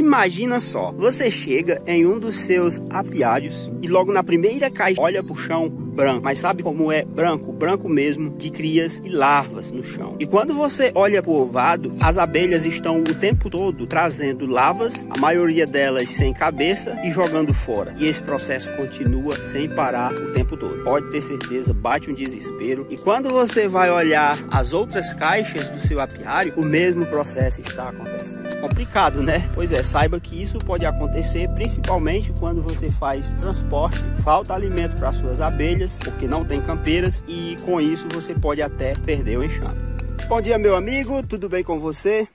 Imagina só, você chega em um dos seus apiários e logo na primeira caixa olha pro chão branco. Mas sabe como é branco? Branco mesmo, de crias e larvas no chão. E quando você olha pro ovado, as abelhas estão o tempo todo trazendo larvas, a maioria delas sem cabeça e jogando fora. E esse processo continua sem parar o tempo todo. Pode ter certeza, bate um desespero. E quando você vai olhar as outras caixas do seu apiário, o mesmo processo está acontecendo. Complicado, né? Pois é, saiba que isso pode acontecer principalmente quando você faz transporte, falta alimento para suas abelhas, porque não tem campeiras, e com isso você pode até perder o enxame. Bom dia, meu amigo, tudo bem com você?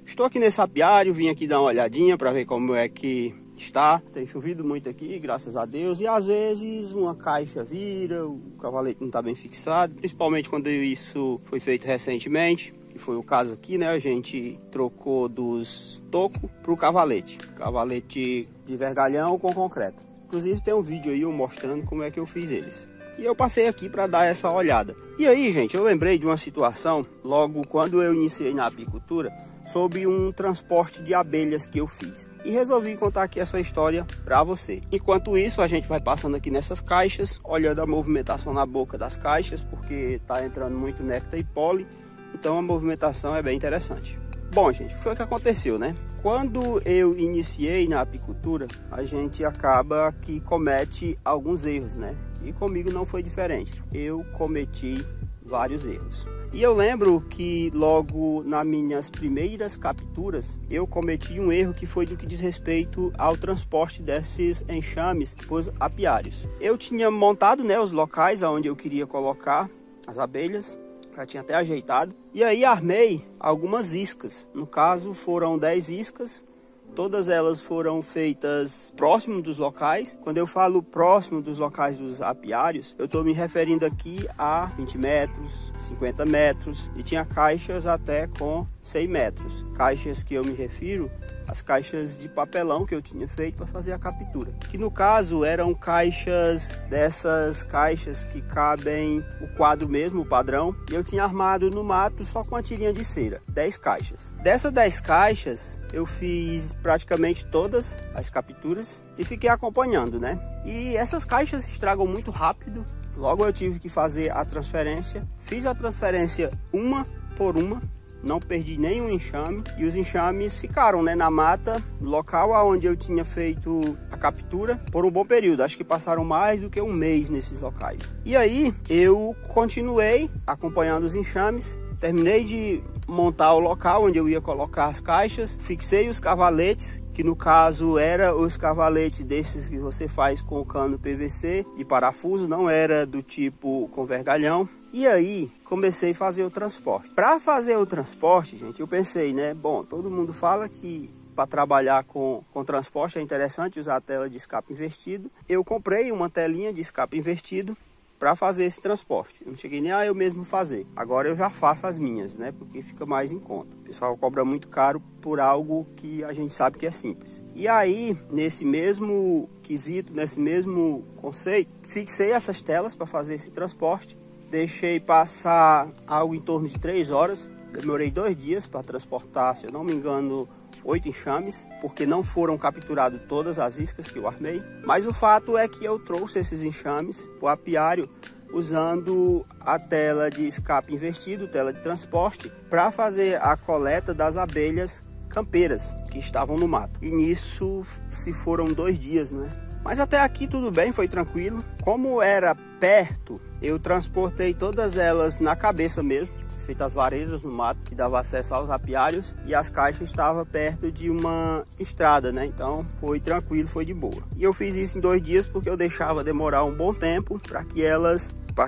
Estou aqui nesse apiário, vim aqui dar uma olhadinha para ver como é que está. Tem chovido muito aqui, graças a Deus, e às vezes uma caixa vira, o cavalete não está bem fixado, principalmente quando isso foi feito recentemente. Que foi o caso aqui, né? A gente trocou dos tocos para o cavalete de vergalhão com concreto. Inclusive tem um vídeo aí eu mostrando como é que eu fiz eles. E eu passei aqui para dar essa olhada. E aí, gente, eu lembrei de uma situação logo quando eu iniciei na apicultura sobre um transporte de abelhas que eu fiz. E resolvi contar aqui essa história para você. Enquanto isso, a gente vai passando aqui nessas caixas, olhando a movimentação na boca das caixas, porque tá entrando muito néctar e pólen. Então a movimentação é bem interessante. Bom, gente, o que foi que aconteceu, né? Quando eu iniciei na apicultura, a gente acaba que comete alguns erros, né? E comigo não foi diferente. Eu cometi vários erros. E eu lembro que logo nas minhas primeiras capturas, eu cometi um erro que foi do que diz respeito ao transporte desses enxames para os apiários. Eu tinha montado, né, os locais onde eu queria colocar as abelhas. Já tinha até ajeitado. E aí armei algumas iscas. No caso foram 10 iscas. Todas elas foram feitas próximo dos locais. Quando eu falo próximo dos locais dos apiários, eu estou me referindo aqui a 20 metros, 50 metros. E tinha caixas até com 100 metros. Caixas que eu me refiro as caixas de papelão que eu tinha feito para fazer a captura. Que no caso eram caixas, dessas caixas que cabem o quadro mesmo, o padrão. E eu tinha armado no mato só com a tirinha de cera, 10 caixas. Dessas 10 caixas eu fiz praticamente todas as capturas e fiquei acompanhando, né? E essas caixas se estragam muito rápido. Logo eu tive que fazer a transferência. Fiz a transferência uma por uma. Não perdi nenhum enxame e os enxames ficaram, né, na mata, local onde eu tinha feito a captura por um bom período. Acho que passaram mais do que um mês nesses locais. E aí eu continuei acompanhando os enxames, terminei de montar o local onde eu ia colocar as caixas, fixei os cavaletes, que no caso era os cavaletes desses que você faz com cano PVC e parafuso, não era do tipo com vergalhão. E aí comecei a fazer o transporte. Para fazer o transporte, gente, eu pensei, né? Bom, todo mundo fala que para trabalhar com transporte é interessante usar a tela de escape invertido. Eu comprei uma telinha de escape invertido para fazer esse transporte. Eu não cheguei nem a eu mesmo fazer. Agora eu já faço as minhas, né? Porque fica mais em conta. O pessoal cobra muito caro por algo que a gente sabe que é simples. E aí, nesse mesmo quesito, nesse mesmo conceito, fixei essas telas para fazer esse transporte. Deixei passar algo em torno de 3 horas. Demorei 2 dias para transportar, se eu não me engano, 8 enxames, porque não foram capturadas todas as iscas que eu armei. Mas o fato é que eu trouxe esses enxames para o apiário usando a tela de escape invertido, tela de transporte, para fazer a coleta das abelhas campeiras que estavam no mato. E nisso se foram 2 dias, né? Mas até aqui tudo bem, foi tranquilo. Como era perto, eu transportei todas elas na cabeça mesmo, feitas as varejas no mato que dava acesso aos apiários, e as caixas estavam perto de uma estrada, né? Então foi tranquilo, foi de boa. E eu fiz isso em 2 dias porque eu deixava demorar um bom tempo para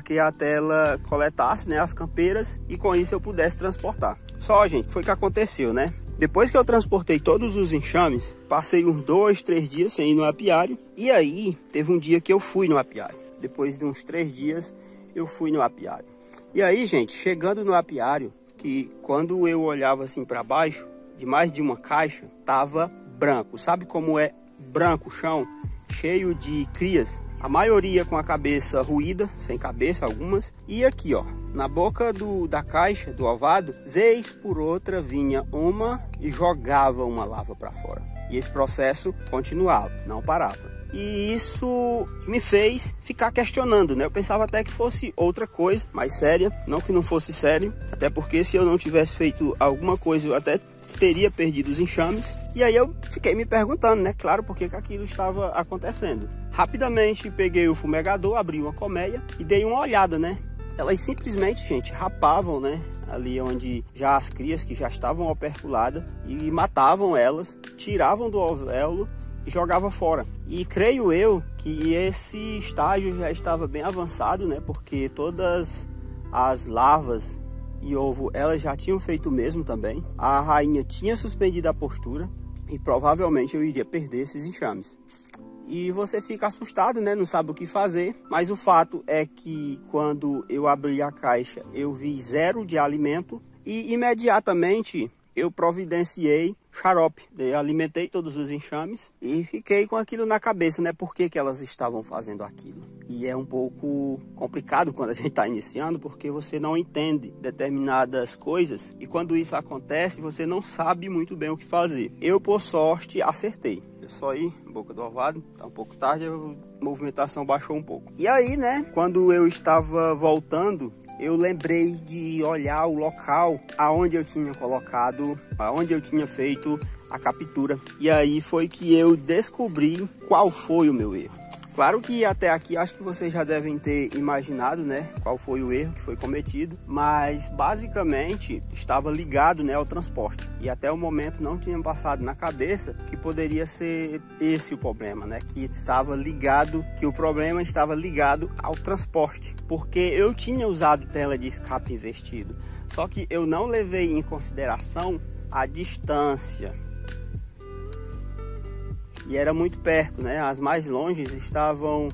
que a tela coletasse, né, as campeiras, e com isso eu pudesse transportar. Só, gente, foi o que aconteceu, né? Depois que eu transportei todos os enxames, passei uns 2, 3 dias sem ir no apiário. E aí, teve um dia que eu fui no apiário. Depois de uns 3 dias, eu fui no apiário. E aí, gente, chegando no apiário, que quando eu olhava assim para baixo, de mais de uma caixa, tava branco. Sabe como é branco o chão? Cheio de crias. A maioria com a cabeça ruída, sem cabeça algumas. E aqui, ó, na boca da caixa, do ovado, vez por outra vinha uma e jogava uma larva para fora. E esse processo continuava, não parava. E isso me fez ficar questionando, né? Eu pensava até que fosse outra coisa mais séria, não que não fosse sério, até porque se eu não tivesse feito alguma coisa eu até teria perdido os enxames. E aí eu fiquei me perguntando, né? Claro, por que aquilo estava acontecendo. Rapidamente peguei o fumegador, abri uma colmeia e dei uma olhada, né? Elas simplesmente, gente, rapavam, né? Ali onde já as crias que já estavam operculadas e matavam elas, tiravam do ovéolo e jogavam fora. E creio eu que esse estágio já estava bem avançado, né? Porque todas as larvas e ovo, elas já tinham feito o mesmo também. A rainha tinha suspendido a postura e provavelmente eu iria perder esses enxames. E você fica assustado, né? Não sabe o que fazer. Mas o fato é que quando eu abri a caixa, eu vi 0 de alimento. E imediatamente eu providenciei xarope. Eu alimentei todos os enxames e fiquei com aquilo na cabeça, né? Por que elas estavam fazendo aquilo? E é um pouco complicado quando a gente está iniciando, porque você não entende determinadas coisas. E quando isso acontece, você não sabe muito bem o que fazer. Eu, por sorte, acertei. Eu só ir boca do ovado, tá um pouco tarde, a movimentação baixou um pouco. E aí, né, quando eu estava voltando, eu lembrei de olhar o local aonde eu tinha colocado, aonde eu tinha feito a captura. E aí foi que eu descobri qual foi o meu erro. Claro que até aqui acho que vocês já devem ter imaginado, né, qual foi o erro que foi cometido, mas basicamente estava ligado, né, ao transporte. E até o momento não tinha passado na cabeça que poderia ser esse o problema, né, que estava ligado, que o problema estava ligado ao transporte, porque eu tinha usado tela de escape invertido, só que eu não levei em consideração a distância. E era muito perto, né? As mais longes estavam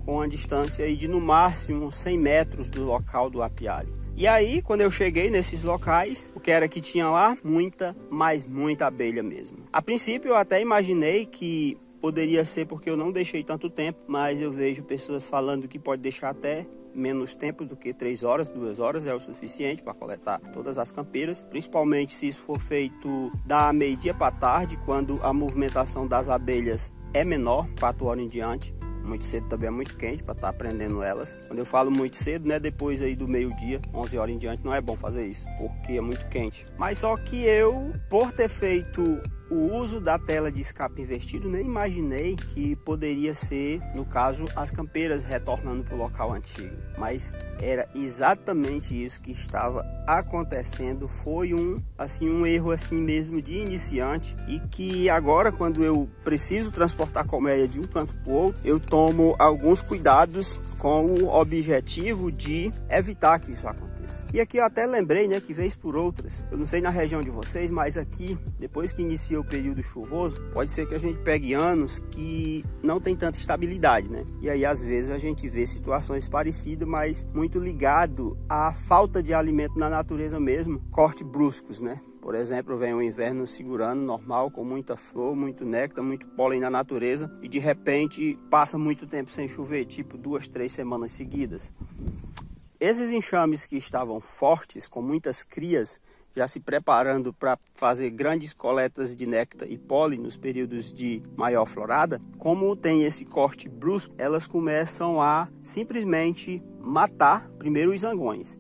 com a distância aí de no máximo 100 metros do local do apiário. E aí, quando eu cheguei nesses locais, o que era que tinha lá? Muita, mas muita abelha mesmo. A princípio eu até imaginei que poderia ser porque eu não deixei tanto tempo, mas eu vejo pessoas falando que pode deixar até menos tempo do que 3 horas, 2 horas é o suficiente para coletar todas as campeiras, principalmente se isso for feito da meio-dia para tarde, quando a movimentação das abelhas é menor, 4 horas em diante. Muito cedo também é muito quente para estar prendendo elas. Quando eu falo muito cedo, né, depois aí do meio-dia, 11 horas em diante, não é bom fazer isso, porque é muito quente. Mas só que eu, por ter feito o uso da tela de escape invertido, nem imaginei que poderia ser, no caso, as campeiras retornando para o local antigo. Mas era exatamente isso que estava acontecendo. Foi um erro assim mesmo de iniciante, e que agora, quando eu preciso transportar a colmeia de um canto para o outro, eu tomo alguns cuidados com o objetivo de evitar que isso aconteça. E aqui eu até lembrei, né, que vez por outras, eu não sei na região de vocês, mas aqui, depois que inicia o período chuvoso, pode ser que a gente pegue anos que não tem tanta estabilidade, né? E aí às vezes a gente vê situações parecidas, mas muito ligado à falta de alimento na natureza mesmo, cortes bruscos, né? Por exemplo, vem o inverno segurando, normal, com muita flor, muito néctar, muito pólen na natureza, e de repente passa muito tempo sem chover, tipo 2, 3 semanas seguidas. Esses enxames que estavam fortes, com muitas crias, já se preparando para fazer grandes coletas de néctar e pólen nos períodos de maior florada, como tem esse corte brusco, elas começam a simplesmente matar primeiro os zangões.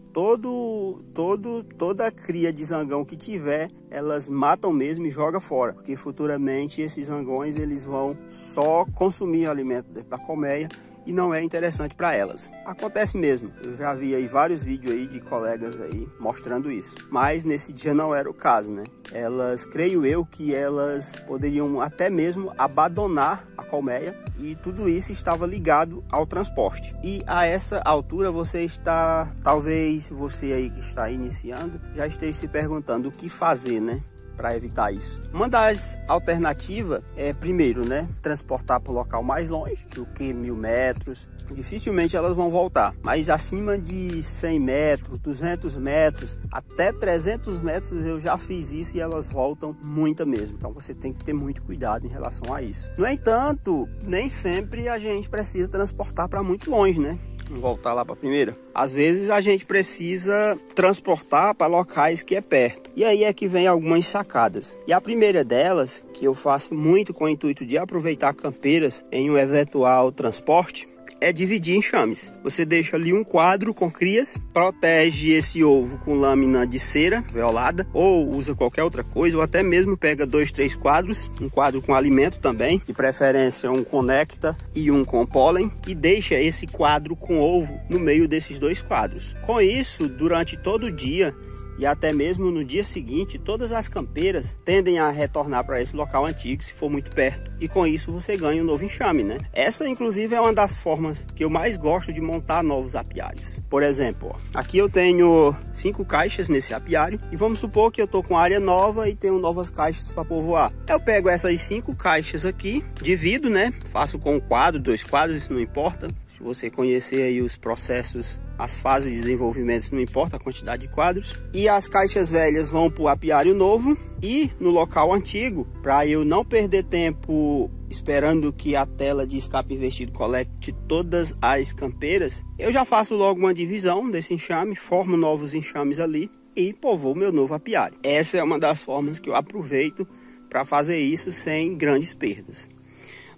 Toda cria de zangão que tiver, elas matam mesmo e jogam fora, porque futuramente esses zangões eles vão só consumir alimento dentro da colmeia e não é interessante para elas. Acontece mesmo, eu já vi aí vários vídeos aí de colegas aí mostrando isso, mas nesse dia não era o caso, né? Elas, creio eu, que elas poderiam até mesmo abandonar a colmeia, e tudo isso estava ligado ao transporte. E a essa altura você está, talvez você aí que está iniciando, já esteja se perguntando o que fazer, né, para evitar isso. Uma das alternativas é, primeiro, né, transportar para o local mais longe do que 1000 metros. Dificilmente elas vão voltar, mas acima de 100 metros, 200 metros, até 300 metros eu já fiz isso e elas voltam muita mesmo. Então você tem que ter muito cuidado em relação a isso. No entanto, nem sempre a gente precisa transportar para muito longe, né? Vamos voltar lá para a primeira. Às vezes a gente precisa transportar para locais que é perto. E aí é que vem algumas sacadas sacadas. E a primeira delas, que eu faço muito com o intuito de aproveitar campeiras em um eventual transporte, é dividir enxames. Você deixa ali um quadro com crias, protege esse ovo com lâmina de cera violada, ou usa qualquer outra coisa, ou até mesmo pega 2, 3 quadros, um quadro com alimento também, de preferência um com néctar e um com pólen, e deixa esse quadro com ovo no meio desses 2 quadros. Com isso, durante todo o dia e até mesmo no dia seguinte, todas as campeiras tendem a retornar para esse local antigo, se for muito perto. E com isso você ganha um novo enxame, né? Essa, inclusive, é uma das formas que eu mais gosto de montar novos apiários. Por exemplo, ó, aqui eu tenho 5 caixas nesse apiário. E vamos supor que eu tô com área nova e tenho novas caixas para povoar. Eu pego essas 5 caixas aqui, divido, né? Faço com um quadro, 2 quadros, isso não importa. Se você conhecer aí os processos, as fases de desenvolvimento, não importa a quantidade de quadros. E as caixas velhas vão para o apiário novo e no local antigo, para eu não perder tempo esperando que a tela de escape invertido colete todas as campeiras, eu já faço logo uma divisão desse enxame, formo novos enxames ali e povoo meu novo apiário. Essa é uma das formas que eu aproveito para fazer isso sem grandes perdas.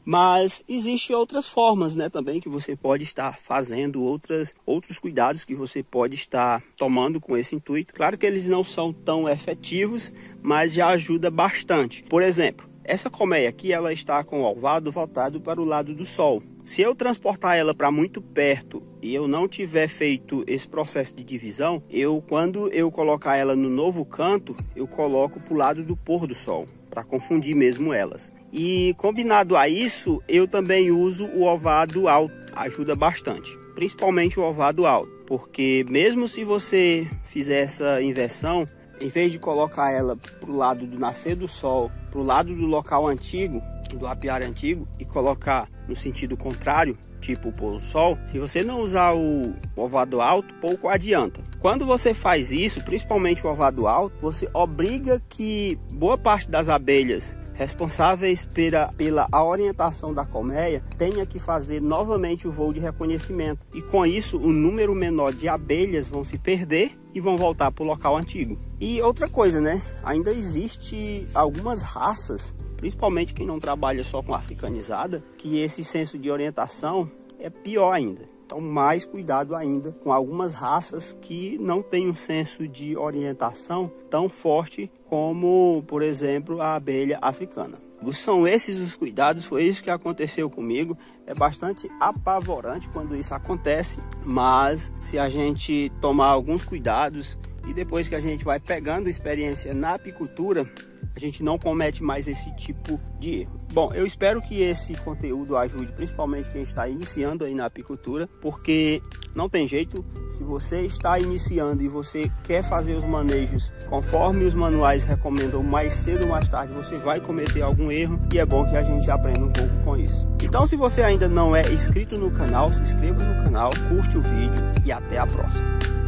Mas existem outras formas, né, também que você pode estar fazendo, outros cuidados que você pode estar tomando com esse intuito. Claro que eles não são tão efetivos, mas já ajuda bastante. Por exemplo, essa colmeia aqui, ela está com o ovado voltado para o lado do sol. Se eu transportar ela para muito perto e eu não tiver feito esse processo de divisão, quando eu colocar ela no novo canto, eu coloco para o lado do pôr do sol, para confundir mesmo elas. E combinado a isso, eu também uso o ovado alto, ajuda bastante, principalmente o ovado alto, porque mesmo se você fizer essa inversão, em vez de colocar ela para o lado do nascer do sol, para o lado do local antigo, do apiário antigo, e colocar no sentido contrário, tipo o pôr do sol, se você não usar o ovado alto, pouco adianta. Quando você faz isso, principalmente o ovado alto, você obriga que boa parte das abelhas responsáveis pela orientação da colmeia tenha que fazer novamente o voo de reconhecimento. E com isso, o número menor de abelhas vão se perder e vão voltar para o local antigo. E outra coisa, né? Ainda existe algumas raças, principalmente quem não trabalha só com africanizada, que esse senso de orientação é pior ainda. Então, mais cuidado ainda com algumas raças que não têm um senso de orientação tão forte como, por exemplo, a abelha africana. São esses os cuidados, foi isso que aconteceu comigo. É bastante apavorante quando isso acontece, mas se a gente tomar alguns cuidados e depois que a gente vai pegando experiência na apicultura, a gente não comete mais esse tipo de erro. Bom, eu espero que esse conteúdo ajude principalmente quem está iniciando aí na apicultura, porque não tem jeito, se você está iniciando e você quer fazer os manejos conforme os manuais recomendam, mais cedo ou mais tarde você vai cometer algum erro, e é bom que a gente aprenda um pouco com isso. Então, se você ainda não é inscrito no canal, se inscreva no canal, curte o vídeo e até a próxima.